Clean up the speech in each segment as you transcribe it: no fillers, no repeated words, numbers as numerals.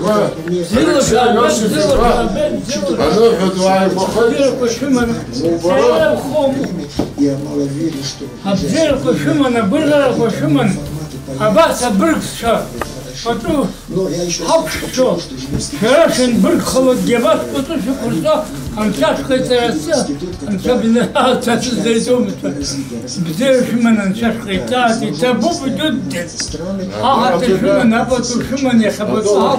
Федва, Алексей Иосиф Федва, оно Федва и Бохот, Мубарак. Абзел Кошимана, Быргара Кошиман, Абаса Быргша, потом Хапшо, Шарашин Бырг Холод Гебат, потом Шукурса, Анчашка Тараса, Анчабина, Ацасы Зайдомица, Бзел Шиман, Анчашка и Табу идет дед. Ага, ты Шиман, а потом Шиман, я Хабату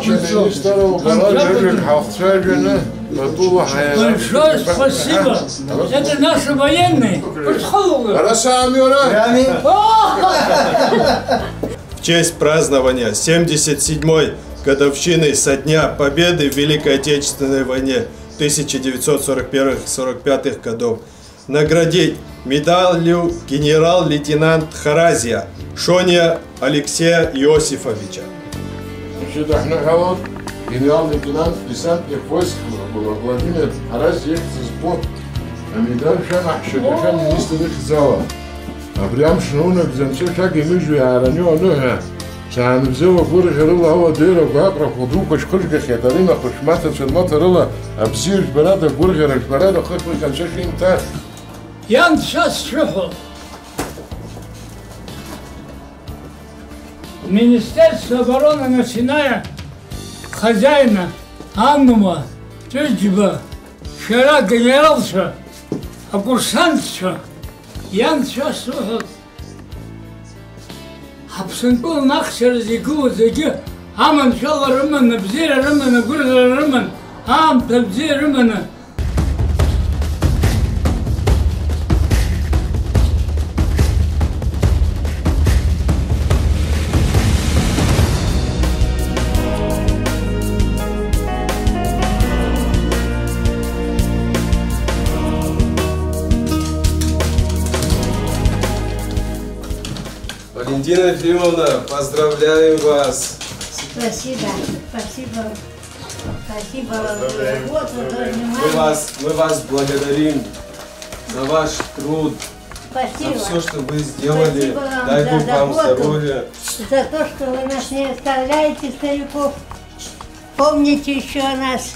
Большое спасибо. Это наши военные. В честь празднования 77-й годовщины со дня победы в Великой Отечественной войне 1941-45 годов наградить медалью генерал-лейтенант Харазия Шония Алексея Иосифовича. Генерал-лейтенант десантных войск Владимир Харазия сбор. А медаль шан министр зала. А прям шнунок замчал шаги между аранё оно. Шан взял буры герла хава дыра гакра худу кошкошка хятарина хошмата чалмата рыла абзир барада бургера барада хошмы канчашин та. Ян сейчас шухал. Министерство обороны, начиная хозяина Аннума, Тюджба, вчера генералша, а курсантша, Ян сейчас слухал. Хапсынкул нахшер зигу зиги, аман шала рымана, бзира рымана, гурга рыман, ам табзи рымана. Валентина Ефимовна, поздравляем вас! Спасибо, спасибо, спасибо. Мы вас благодарим за ваш труд, Спасибо. за все, что вы сделали. Вам Дай за Бог вам заботу, здоровья. за то, что вы нас не оставляете, стариков. Помните еще о нас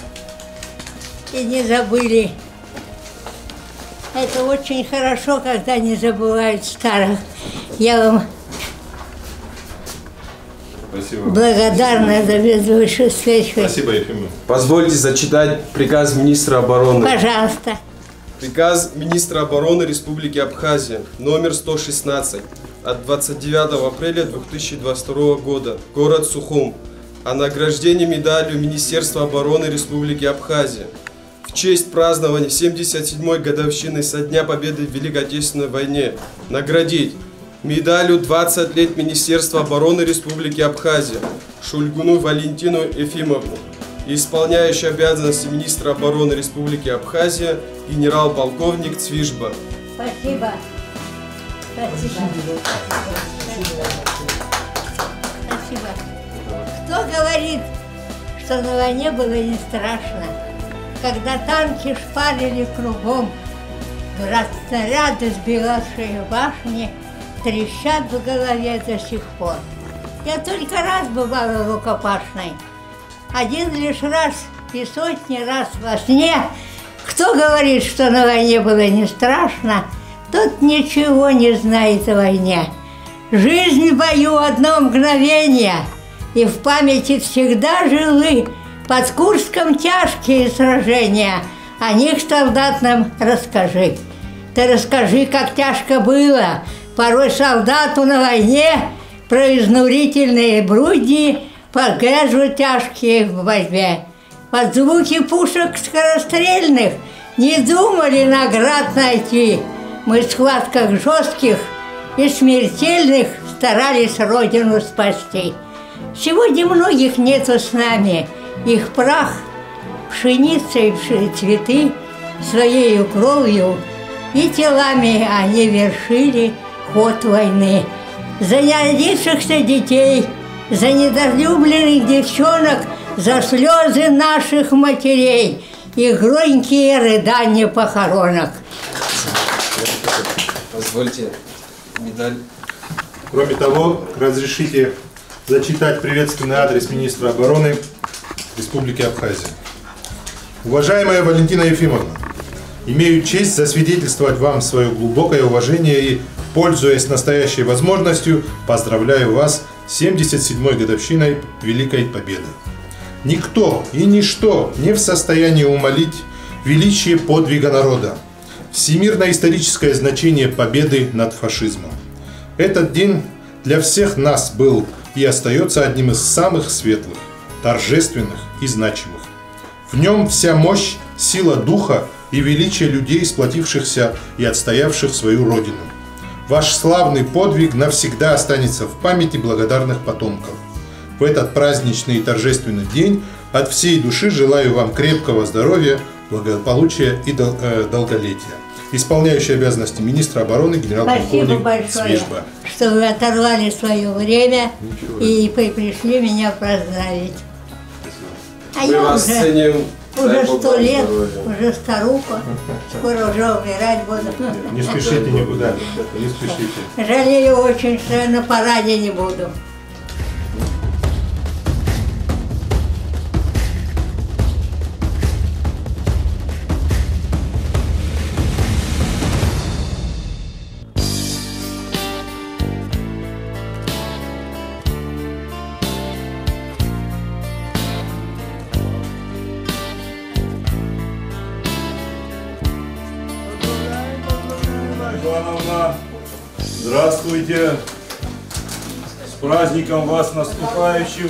и не забыли. Это очень хорошо, когда не забывают старых. Я вам благодарна за безвысшую встречу. Спасибо, Ефимовна. Позвольте зачитать приказ министра обороны. Пожалуйста. Приказ министра обороны Республики Абхазия номер 116 от 29 апреля 2022 года, город Сухум, о награждении медалью Министерства обороны Республики Абхазия в честь празднования 77-й годовщины со дня победы в Великой Отечественной войне наградить медалью 20 лет Министерства обороны Республики Абхазия Шульгуну Валентину Ефимовну, исполняющий обязанности министра обороны Республики Абхазия генерал-полковник Цвижба. Спасибо. Спасибо. Спасибо. Кто говорит, что на войне было не страшно, когда танки шпарили кругом, снаряды, сбивавшие башни, трещат в голове до сих пор. Я только раз бывала в рукопашной. Один лишь раз и сотни раз во сне. Кто говорит, что на войне было не страшно, тот ничего не знает о войне. Жизнь в бою одно мгновение, и в памяти всегда живы под Курском тяжкие сражения. О них, солдат, нам расскажи. Ты расскажи, как тяжко было порой солдату на войне, про изнурительные брудни, по гэжу тяжкие в борьбе. Под звуки пушек скорострельных не думали наград найти. Мы в схватках жестких и смертельных старались Родину спасти. Сегодня многих нету с нами, их прах, пшеница и цветы своею кровью и телами они вершили ход войны. За неродившихся детей, за недолюбленных девчонок, за слезы наших матерей и громкие рыдания похоронок. Позвольте медаль. Кроме того, разрешите зачитать приветственный адрес министра обороны Республики Абхазия. Уважаемая Валентина Ефимовна, имею честь засвидетельствовать вам свое глубокое уважение и, пользуясь настоящей возможностью, поздравляю вас с 77-й годовщиной Великой Победы. Никто и ничто не в состоянии умалить величие подвига народа, всемирно-историческое значение победы над фашизмом. Этот день для всех нас был и остается одним из самых светлых, торжественных и значимых. В нем вся мощь, сила духа и величие людей, сплотившихся и отстоявших свою родину. Ваш славный подвиг навсегда останется в памяти благодарных потомков. В этот праздничный и торжественный день от всей души желаю вам крепкого здоровья, благополучия и долголетия. Исполняющий обязанности министра обороны генерал-полковник Свежба. Что вы оторвали свое время и пришли меня поздравить. А Мы я вас ценим. уже 100 лет, уже старуха, скоро уже умирать буду. Не спешите никуда, не спешите. Жалею очень, что я на параде не буду. Ивановна, здравствуйте, с праздником вас наступающим,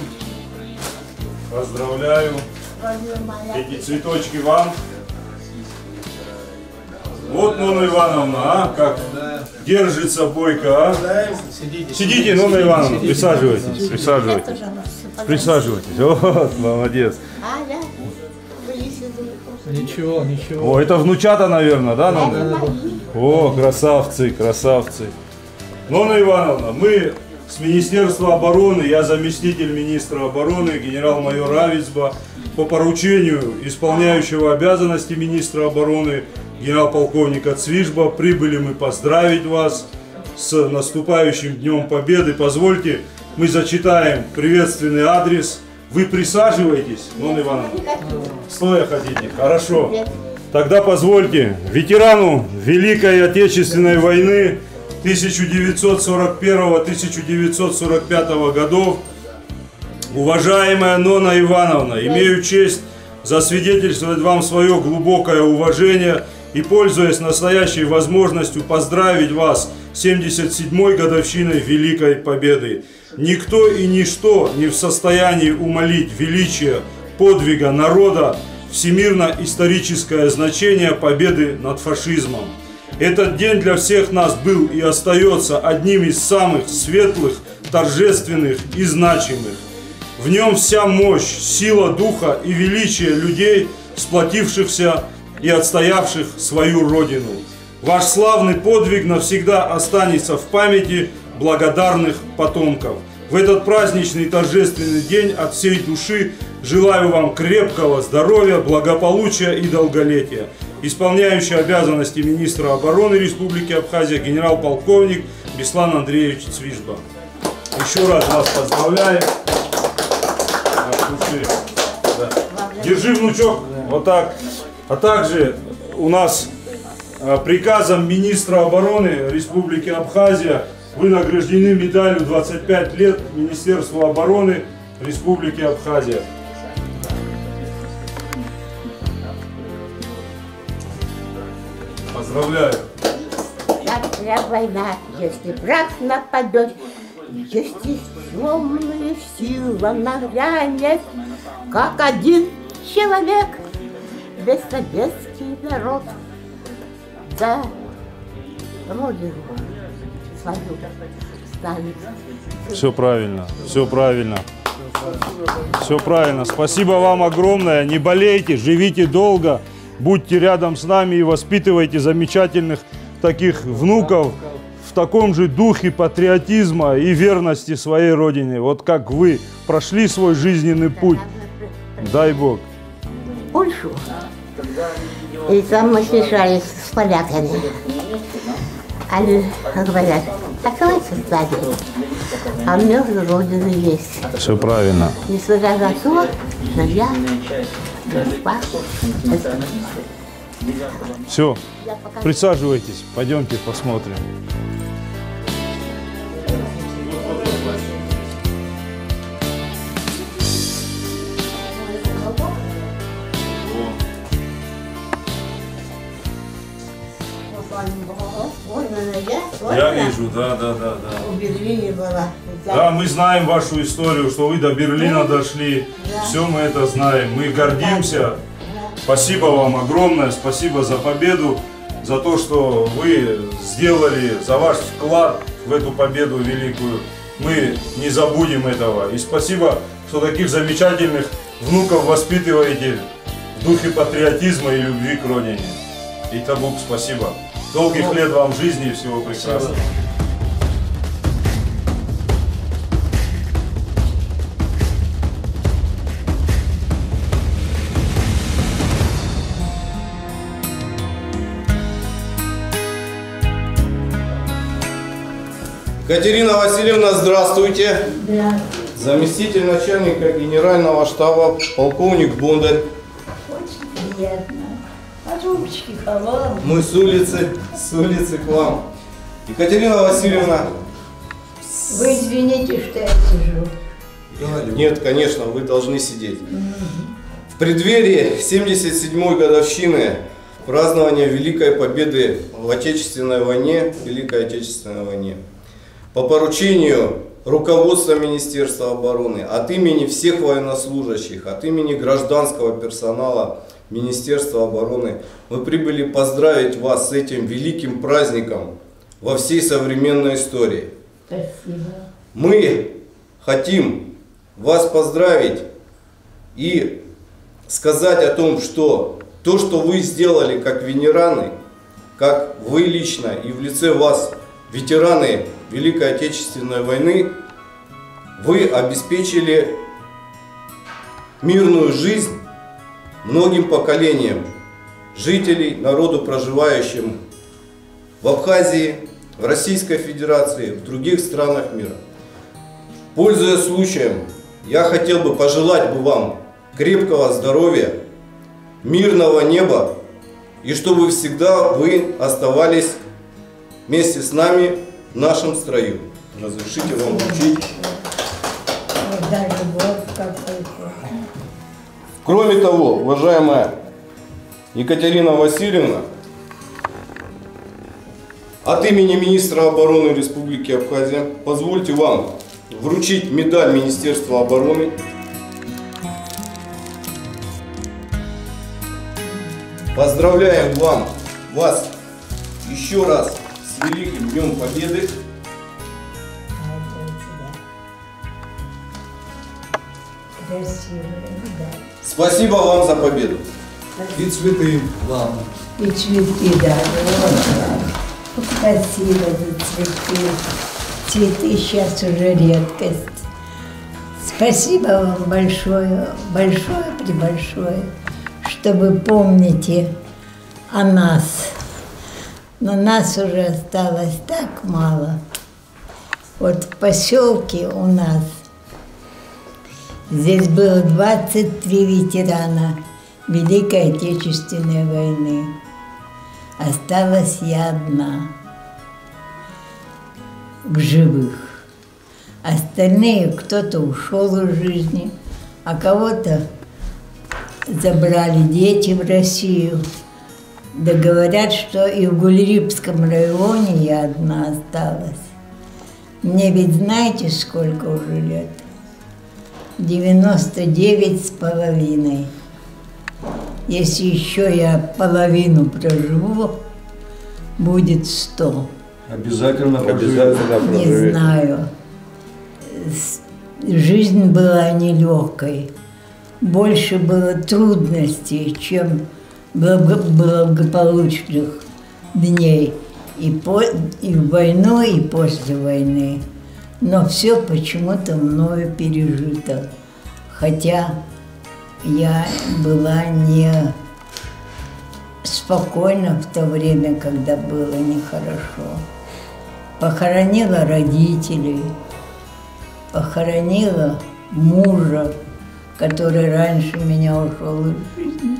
поздравляю, эти цветочки вам. Вот, Нонна Ивановна, а, как держится бойко, а? Сидите, Нонна Ивановна, присаживайтесь, присаживайтесь, присаживайтесь, вот, молодец. Ничего, ничего. О, это внучата, наверное, да, Нонна? О, красавцы, красавцы. Нонна Ивановна, мы с Министерства обороны, я заместитель министра обороны, генерал-майор Авицба, по поручению исполняющего обязанности министра обороны, генерал-полковника Цвижба, прибыли мы поздравить вас с наступающим Днем Победы. Позвольте, мы зачитаем приветственный адрес. Вы присаживаетесь, Нонна Ивановна? Стоя хотите? Хорошо. Тогда позвольте ветерану Великой Отечественной войны 1941-1945 годов, уважаемая Нонна Ивановна, имею честь засвидетельствовать вам свое глубокое уважение и, пользуясь настоящей возможностью, поздравить вас с 77-й годовщиной Великой Победы. Никто и ничто не в состоянии умалить величие подвига народа, всемирно-историческое значение победы над фашизмом. Этот день для всех нас был и остается одним из самых светлых, торжественных и значимых. В нем вся мощь, сила духа и величие людей, сплотившихся и отстоявших свою родину. Ваш славный подвиг навсегда останется в памяти благодарных потомков. В этот праздничный и торжественный день от всей души желаю вам крепкого здоровья, благополучия и долголетия. Исполняющий обязанности министра обороны Республики Абхазия генерал-полковник Беслан Андреевич Цвижба. Еще раз вас поздравляю. Держи, внучок, вот так. А также у нас приказом министра обороны Республики Абхазия вы награждены медалью 25 лет Министерства обороны Республики Абхазия. Поздравляю. Такая война, если враг нападет, если темная сила нагрянет, как один человек, весь советский народ, за родину свою ставит. Все правильно, все правильно. Все правильно. Спасибо вам огромное. Не болейте, живите долго, будьте рядом с нами и воспитывайте замечательных таких внуков в таком же духе патриотизма и верности своей родине. Вот как вы прошли свой жизненный путь. Дай Бог. Польшу. И там мы смешались с поляками. Они говорят, Оказывается, сзади. А между Родины есть. Все правильно. Несмотря на то, что я Все, присаживайтесь, пойдемте посмотрим. Я вижу, да. В Берлине была. Да, мы знаем вашу историю, что вы до Берлина дошли. Все мы это знаем. Мы гордимся. Спасибо вам огромное. Спасибо за победу, за то, что вы сделали, за ваш вклад в эту победу великую. Мы не забудем этого. И спасибо, что таких замечательных внуков воспитываете в духе патриотизма и любви к родине. И Табук, спасибо. Долгих лет вам жизни и всего прекрасного. Катерина Васильевна, здравствуйте. Да. Заместитель начальника генерального штаба, полковник Бондарь. Очень приятно. А ручки холодные. Мы с улицы к вам. Екатерина Васильевна. Вы извините, что я сижу. Нет, конечно, вы должны сидеть. В преддверии 77-й годовщины празднования Великой Победы в Отечественной войне, Великой Отечественной войне, по поручению руководства Министерства обороны, от имени всех военнослужащих, от имени гражданского персонала Министерства обороны, мы прибыли поздравить вас с этим великим праздником во всей современной истории. Спасибо. Мы хотим вас поздравить и сказать о том, что то, что вы сделали как ветераны, как вы лично и в лице вас, ветераны Великой Отечественной войны, вы обеспечили мирную жизнь многим поколениям жителей, народу, проживающим в Абхазии, в Российской Федерации, в других странах мира. Пользуясь случаем, я хотел бы пожелать бы вам крепкого здоровья, мирного неба, и чтобы всегда вы оставались вместе с нами в нашем строю. Разрешите вам вручить. Кроме того, уважаемая Екатерина Васильевна, от имени министра обороны Республики Абхазия позвольте вам вручить медаль Министерства обороны. Поздравляем вас еще раз с Великим Днем Победы. Спасибо вам за победу. И цветы вам. И цветы, да. Вот. Спасибо за цветы. Цветы сейчас уже редкость. Спасибо вам большое, большое-пребольшое, что вы помните о нас. Но нас уже осталось так мало. Вот в поселке у нас здесь было 23 ветерана Великой Отечественной войны. Осталась я одна в живых. Остальные, кто-то ушел из жизни, а кого-то забрали дети в Россию. Да говорят, что и в Гульрипском районе я одна осталась. Мне ведь знаете, сколько уже лет? 99,5. Если еще я половину проживу, будет 100. Обязательно проживете. Не знаю. Жизнь была нелегкой. Больше было трудностей, чем благополучных дней. И в войну, и после войны. Но все почему-то мною пережито. Хотя я была не спокойна в то время, когда было нехорошо. Похоронила родителей, похоронила мужа, который раньше меня ушел из жизни.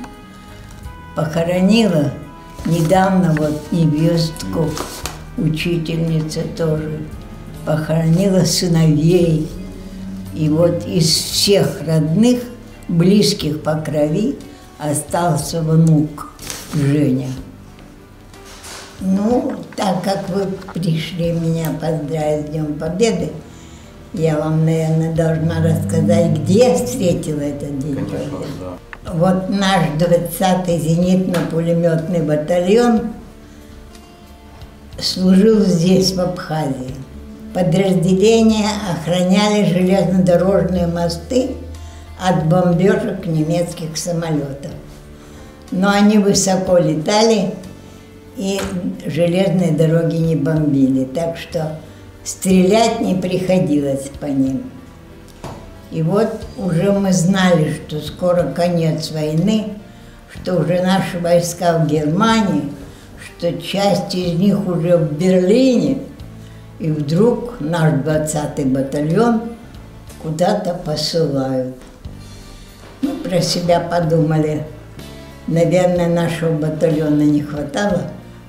Похоронила недавно вот невестку, учительница тоже. Похоронила сыновей. И вот из всех родных, близких по крови, остался внук Женя. Ну, так как вы пришли меня поздравить с Днем Победы, я вам, наверное, должна рассказать, где я встретила этот День Победы. Да. Вот наш 20-й зенитно-пулеметный батальон служил здесь, в Абхазии. Подразделения охраняли железнодорожные мосты от бомбежек немецких самолетов. Но они высоко летали, и железные дороги не бомбили, так что стрелять не приходилось по ним. И вот уже мы знали, что скоро конец войны, что уже наши войска в Германии, что часть из них уже в Берлине, и вдруг наш 20-й батальон куда-то посылают. Мы про себя подумали, наверное, нашего батальона не хватало,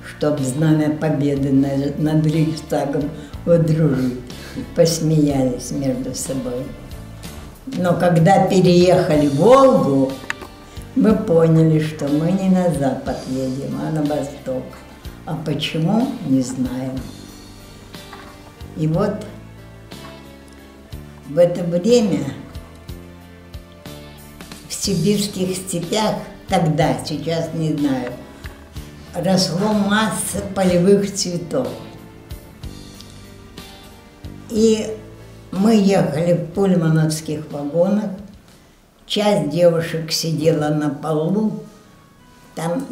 чтобы знамя победы над Рейхстагом водрузить. Посмеялись между собой. Но когда переехали Волгу, мы поняли, что мы не на запад едем, а на восток. А почему, не знаем. И вот в это время в сибирских степях, тогда, сейчас не знаю, росло масса полевых цветов. И мы ехали в пульмановских вагонах, часть девушек сидела на полу, там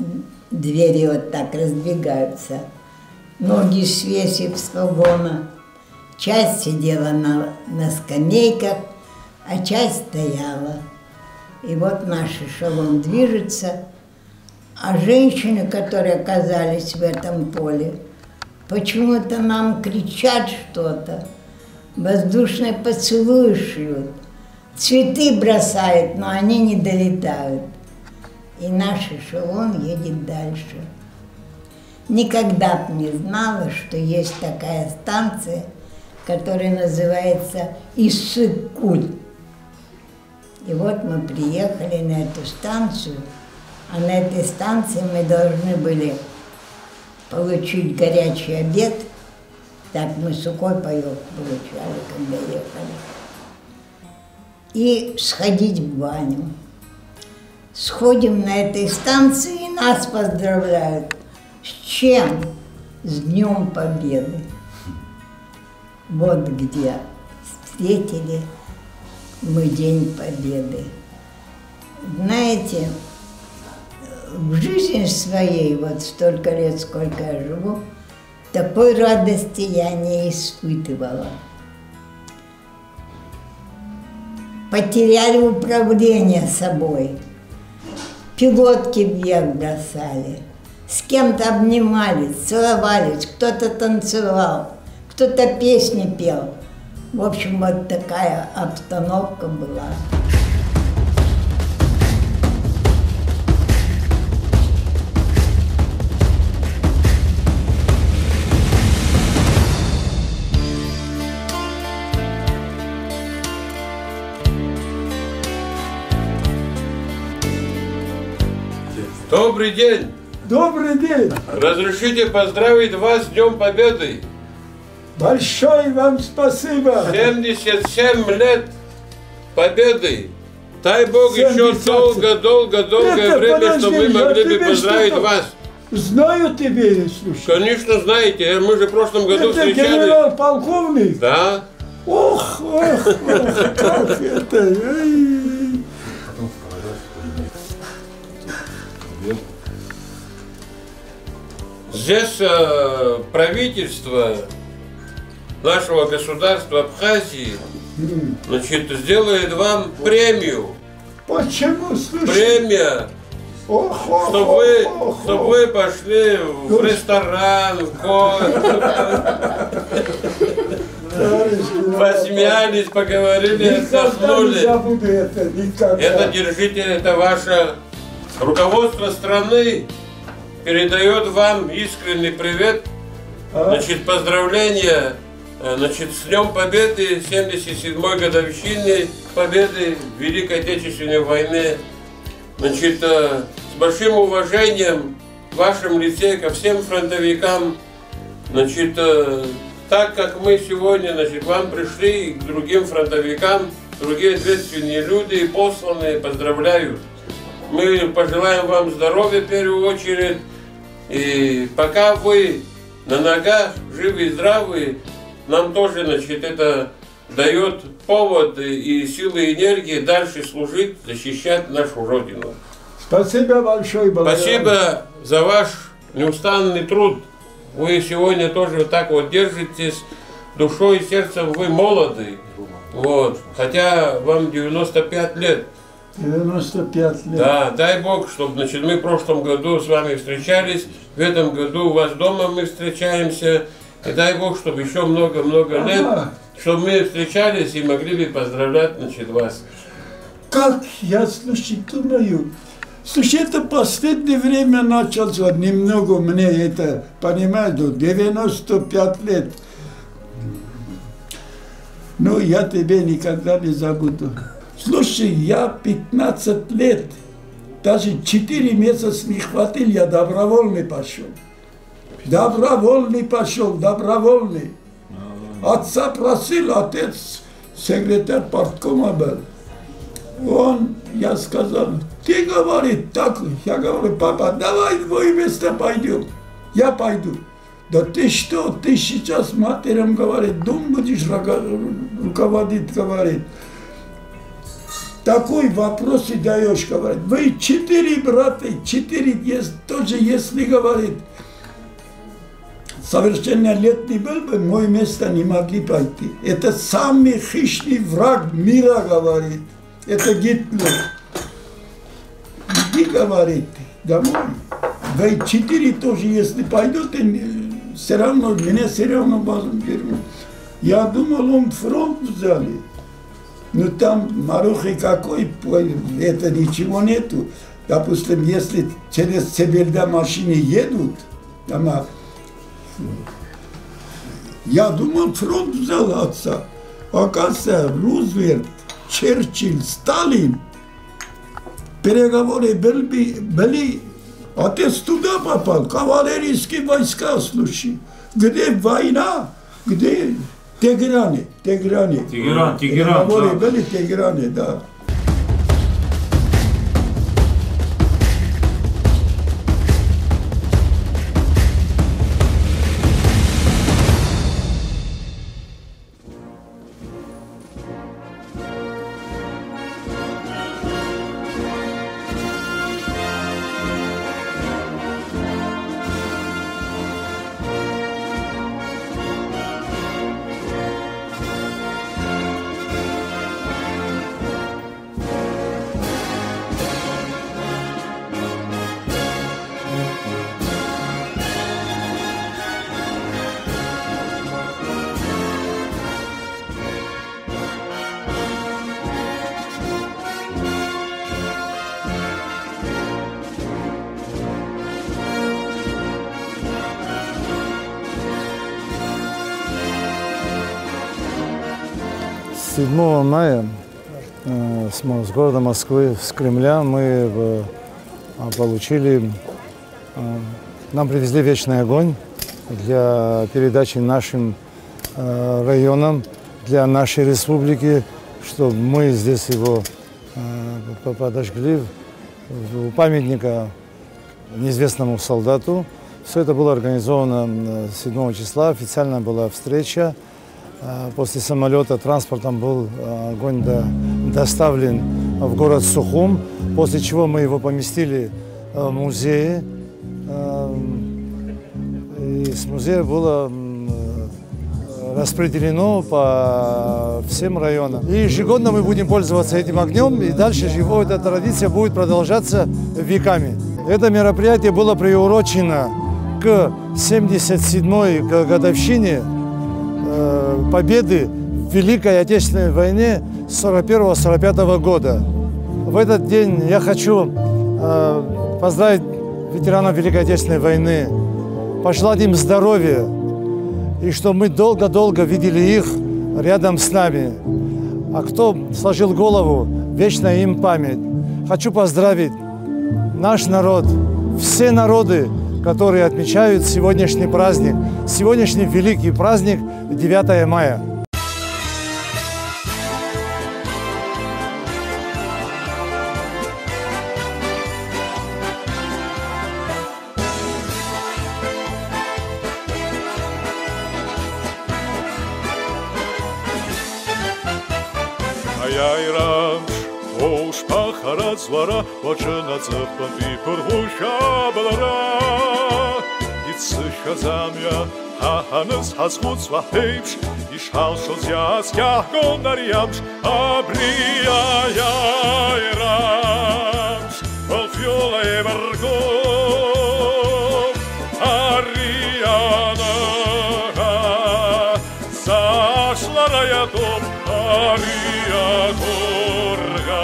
двери вот так раздвигаются, ноги свесив с вагона, часть сидела на скамейках, а часть стояла. И вот наш эшелон движется, а женщины, которые оказались в этом поле, почему-то нам кричат что-то, воздушные поцелуи шлют, цветы бросают, но они не долетают. И наш эшелон едет дальше. Никогда бы не знала, что есть такая станция, которая называется Иссык-Куль. И вот мы приехали на эту станцию, а на этой станции мы должны были получить горячий обед. Так мы сухой паёк получали, когда ехали. И сходить в баню. Сходим на этой станции, и нас поздравляют. С чем? С Днем Победы. Вот где встретили мы День Победы. Знаете, в жизни своей, вот столько лет, сколько я живу, такой радости я не испытывала. Потеряли управление собой, пилотки вверх бросали, с кем-то обнимались, целовались, кто-то танцевал, кто-то песни пел. В общем, вот такая обстановка была. Добрый день! Добрый день! Разрешите поздравить вас с Днем Победы! Большое вам спасибо! 77 лет Победы! Дай Бог еще долгое время, чтобы мы могли бы поздравить вас! Знаю тебе, слушай. Конечно знаете, мы же в прошлом году это встречали... генерал-полковник? Да. Ох, как это... Здесь правительство нашего государства Абхазии, значит, сделает вам премию. Почему, слушай? Премия Чтобы вы пошли в ресторан, в посмеялись, поговорили, отдохнули. Это держите, это ваше руководство страны передает вам искренний привет. Значит, поздравления, значит, с Днем Победы, 77-й годовщиной Победы в Великой Отечественной войне. Значит, с большим уважением в вашем лице ко всем фронтовикам. Значит, так как мы сегодня, значит, к вам пришли и к другим фронтовикам, другие ответственные люди посланные, поздравляю. Мы пожелаем вам здоровья в первую очередь. И пока вы на ногах, живы и здравы, нам тоже, значит, это дает повод и силы, и энергии дальше служить, защищать нашу Родину. Спасибо большое. Спасибо за ваш неустанный труд. Вы сегодня тоже вот так вот держитесь, душой и сердцем вы молоды. Вот. Хотя вам 95 лет. 95 лет. Да, дай Бог, чтобы, значит, мы в прошлом году с вами встречались, в этом году у вас дома мы встречаемся. И дай Бог, чтобы еще много-много лет, чтобы мы встречались и могли бы поздравлять, значит, вас. Как я, слушай, думаю, слушай, это последнее время начался, немного мне это, понимаешь, 95 лет. Но я тебе никогда не забуду. Слушай, я 15 лет, даже 4 месяца не хватило, я добровольный пошел. Добровольный пошел, добровольный. Отца просил, отец, секретарь парткома был. Я сказал, ты говорит так, я говорю, папа, давай в твое место пойдем. Я пойду. Да ты что, ты сейчас матерям говорит, дом будешь руководить, говорит. Такой вопрос и даешь, говорит. Вы 4 брата, 4 есть, тоже если говорит. Совершеннолетний был бы, мое место не могли пойти. Это самый хищный враг мира, говорит. Это Гитлер. Иди, говорит, домой. Вы 4 тоже, если пойдут, все равно, меня все равно возьмут. Я думал, он фронт взяли. Но там Марухи какой, это ничего нету. Допустим, если через Сибирь машины едут, там, я думал, фронт взял отца. Оказывается, Рузвельт, Черчилль, Сталин, переговоры были, отец туда попал, кавалерийские войска, слушай. Где война, где Тегеране. Тегеран, Переговоры да. были в Тегеране, да. С 7 мая с города Москвы, с Кремля, мы получили, нам привезли вечный огонь для передачи нашим районам, для нашей республики, чтобы мы здесь его подожгли у памятника неизвестному солдату. Все это было организовано 7 числа, официально была встреча. После самолета транспортом был огонь доставлен в город Сухум, после чего мы его поместили в музее. И с музея было распределено по всем районам. И ежегодно мы будем пользоваться этим огнем, и дальше его эта традиция будет продолжаться веками. Это мероприятие было приурочено к 77-й годовщине победы в Великой Отечественной войне 1941-1945 года. В этот день я хочу поздравить ветеранов Великой Отечественной войны, пожелать им здоровья, и чтобы мы долго-долго видели их рядом с нами. А кто сложил голову, вечная им память. Хочу поздравить наш народ, все народы, которые отмечают сегодняшний праздник, сегодняшний великий праздник 9 мая. Звара, очена цепанти пургуша балара. Ицша замя, ханас хасхуц вахтейш, ишал шозяс яхкон дарьямш, абрия яйрамш, волфьола эварго, ариана, сашла раятом, ария горга.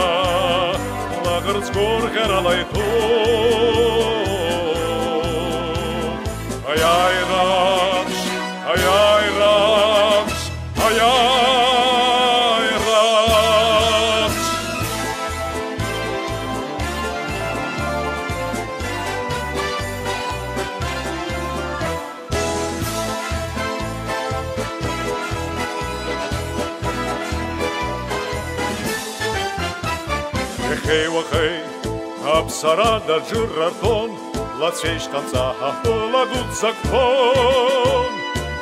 Горга ралайто, ай-ай рамш, ай-ай рамш, ай-ай рамш. Ехей вахей, Апсара да джирартон, лацвейш танца ладут закон.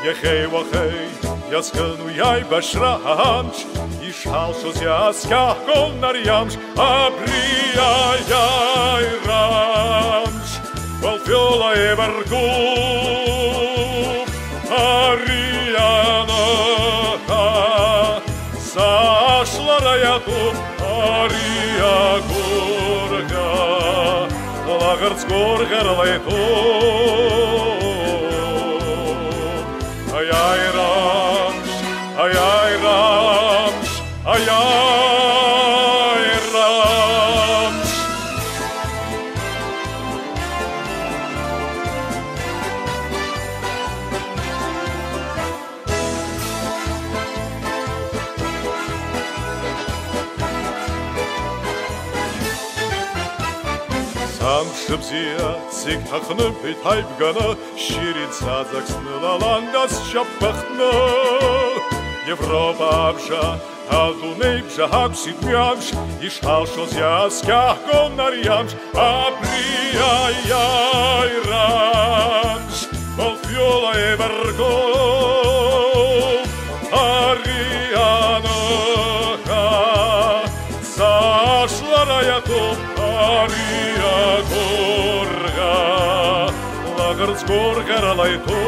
Ехей вахей, яскану яй башранч, ишал шоз ясках кон нарьямш, абрия яй рамш, волфьола эваргу, ариана, сашла раяту, ария горга. Горга ралайто, ай-ай рамш, ай-ай рамш, ай-ай рамш. Сам шыбзия, цик тахны битайб гана, ширин сазак снылаландас шаппахны. Европа абжа, алдуней бжа хаксит мямш, ишал шоз ясках гонарьямш, абрия яй рамш, волфьола эварго, ариана, сашла раятом, ария горга, лагерц горга ралайто.